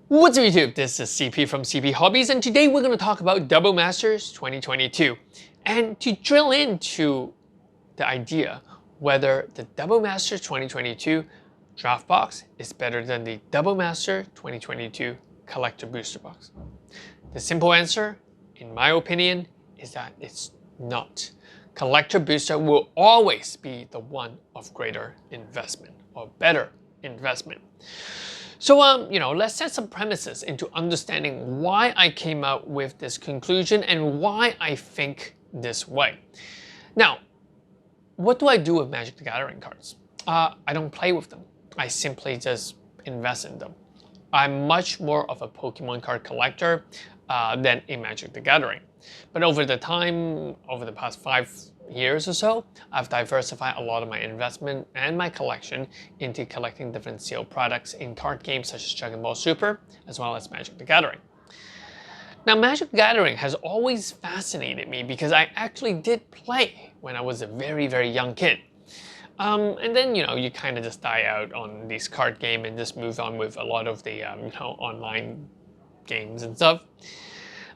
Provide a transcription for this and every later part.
What's up YouTube? This is CP from CP Hobbies, and today we're going to talk about Double Masters 2022 and to drill into the idea whether the Double Masters 2022 draft box is better than the Double Master 2022 collector booster box. The simple answer, in my opinion, is that it's not. Collector booster will always be the one of greater investment or better investment. So, let's set some premises into understanding why I came out with this conclusion and why I think this way. Now, what do I do with Magic the Gathering cards? I don't play with them. I simply just invest in them. I'm much more of a Pokemon card collector than a Magic the Gathering. But over the past 5 years or so, I've diversified a lot of my investment and my collection into collecting different sealed products in card games such as Dragon Ball Super, as well as Magic the Gathering. Now, Magic the Gathering has always fascinated me because I actually did play when I was a very, very young kid. And then, you kind of just die out on this card game and just move on with a lot of the, online games and stuff.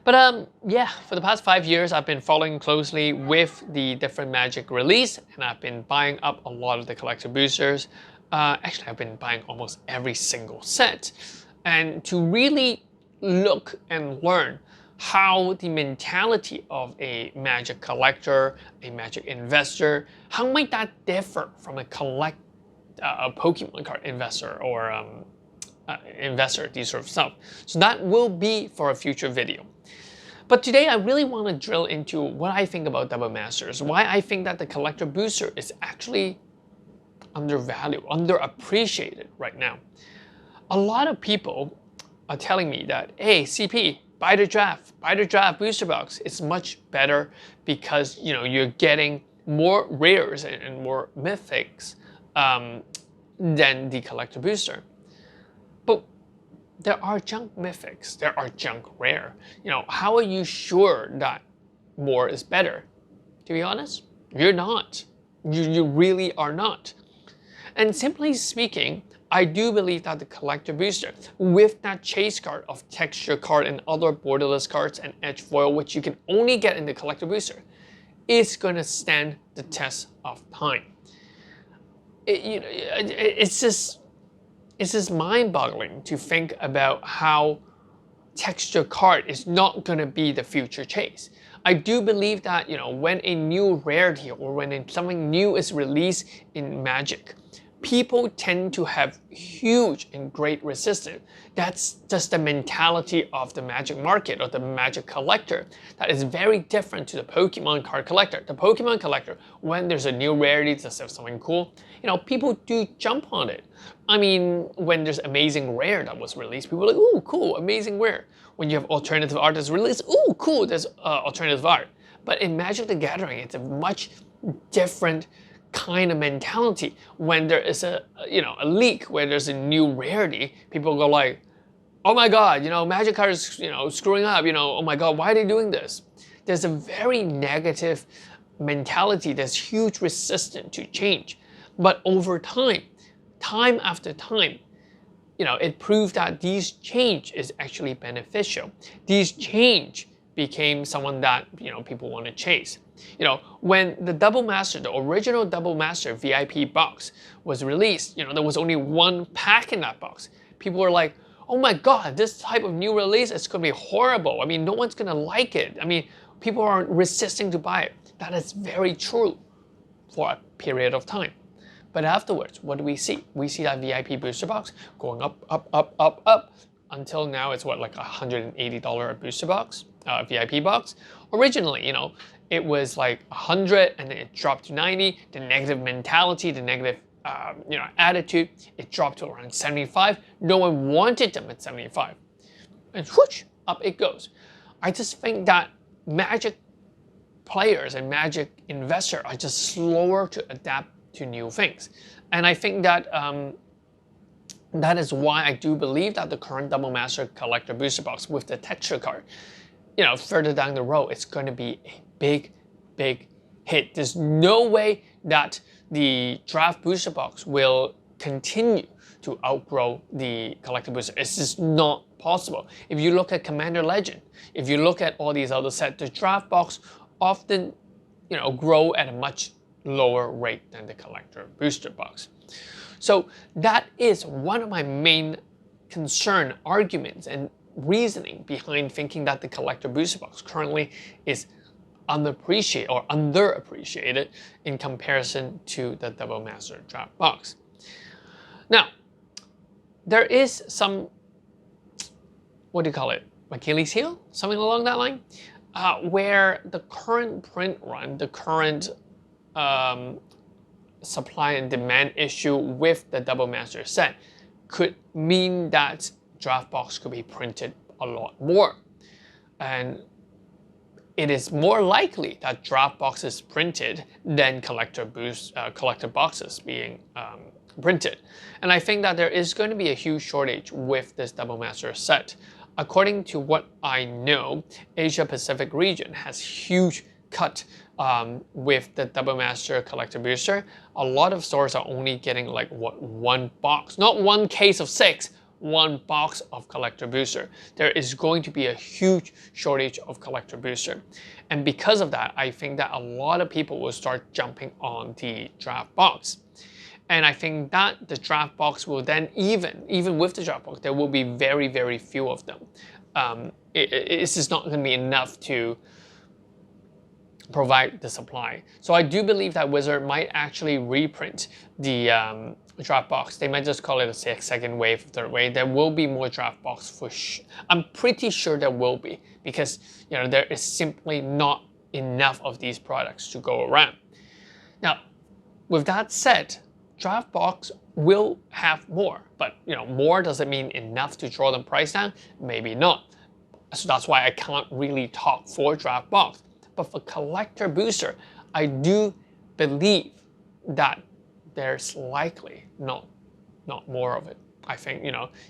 But yeah, for the past 5 years, I've been following closely with the different Magic release, and I've been buying up a lot of the collector boosters. Actually, I've been buying almost every single set, and to really look and learn how the mentality of a Magic collector, a Magic investor, how might that differ from a Pokemon card investor or investor, these sort of stuff. So that will be for a future video. But today I really want to drill into what I think about Double Masters, why I think that the collector booster is actually undervalued, underappreciated right now. A lot of people are telling me that, hey, CP, buy the draft booster box. It's much better because you're getting more rares and more mythics than the collector booster. But there are junk mythics, there are junk rare. How are you sure that more is better? To be honest, you're not. You really are not. And simply speaking, I do believe that the collector booster, with that chase card of texture card and other borderless cards and edge foil, which you can only get in the collector booster, is going to stand the test of time. It's just mind-boggling to think about how texture card is not going to be the future chase. I do believe that when a new rarity or when something new is released in Magic, people tend to have huge and great resistance. That's just the mentality of the Magic market or the Magic collector. That is very different to the Pokemon card collector. The Pokemon collector, when there's a new rarity, just have something cool, people do jump on it. I mean, when there's Amazing Rare that was released, people are like, ooh, cool, Amazing Rare. When you have alternative art that's released, ooh, cool, there's alternative art. But in Magic the Gathering, it's a much different kind of mentality. When there is a leak, where there's a new rarity, people go like, oh my god, Magic card is screwing up, oh my god, why are they doing this? There's a very negative mentality. There's huge resistance to change. But over time after time, it proved that these change is actually beneficial. These change became someone that people want to chase. When the Double Master, the original Double Master VIP box was released, there was only one pack in that box. People were like, oh my god, this type of new release is going to be horrible. I mean, no one's going to like it. I mean, people are resisting to buy it. That is very true for a period of time. But afterwards, what do we see? We see that VIP booster box going up, until now it's what, like $180 a booster box, VIP box. Originally, it was like 100 and then it dropped to 90. The negative mentality, the negative attitude, it dropped to around 75. No one wanted them at 75. And whoosh, up it goes. I just think that Magic players and Magic investors are just slower to adapt to new things. And I think that that is why I do believe that the current Double Master collector booster box with the texture card, further down the road, it's going to be a big hit. There's no way that the draft booster box will continue to outgrow the collector booster. It's just not possible. If you look at Commander Legend, if you look at all these other sets, the draft box often, grow at a much lower rate than the collector booster box. So that is one of my main concern arguments and reasoning behind thinking that the collector booster box currently is unappreciated or underappreciated in comparison to the Double Master draft box. Now, there is some, what do you call it, Achilles heel, something along that line, where the current print run, the current supply and demand issue with the Double Master set could mean that draft box could be printed a lot more. And it is more likely that draft boxes printed than collector boxes being printed. And I think that there is going to be a huge shortage with this Double Master set. According to what I know, Asia Pacific region has huge cut with the Double Master collector booster. A lot of stores are only getting like one box, not one case of 6, one box of collector booster. There is going to be a huge shortage of collector booster. And because of that, I think that a lot of people will start jumping on the draft box. And I think that the draft box will then, even with the draft box, there will be very, very few of them. It's just not going to be enough to provide the supply. So I do believe that Wizard might actually reprint the draft box. They might just call it a second wave, third wave. There will be more draft box for sure. I'm pretty sure there will be, because there is simply not enough of these products to go around. Now, with that said, draft box will have more, but more doesn't mean enough to draw the price down. Maybe not. So that's why I can't really talk for draft box. But for collector booster, I do believe that there's likely not more of it. I think,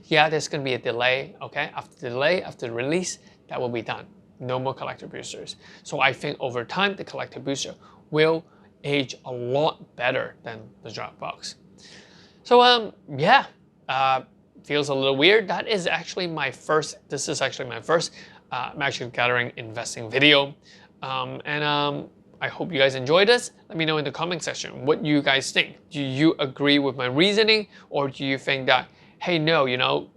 yeah, there's going to be a delay, okay? After the delay, after the release, that will be done. No more collector boosters. So I think over time, the collector booster will age a lot better than the draft box. So, yeah, feels a little weird. This is actually my first Magic Gathering investing video. I hope you guys enjoyed this. Let me know in the comment section what you guys think. Do you agree with my reasoning, or do you think that, hey, no,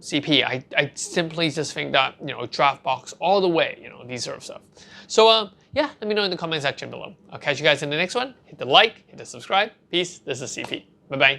CP, I simply just think that, draft box all the way, these sort of stuff. So, yeah, let me know in the comment section below. I'll catch you guys in the next one. Hit the like, hit the subscribe. Peace. This is CP. Bye-bye.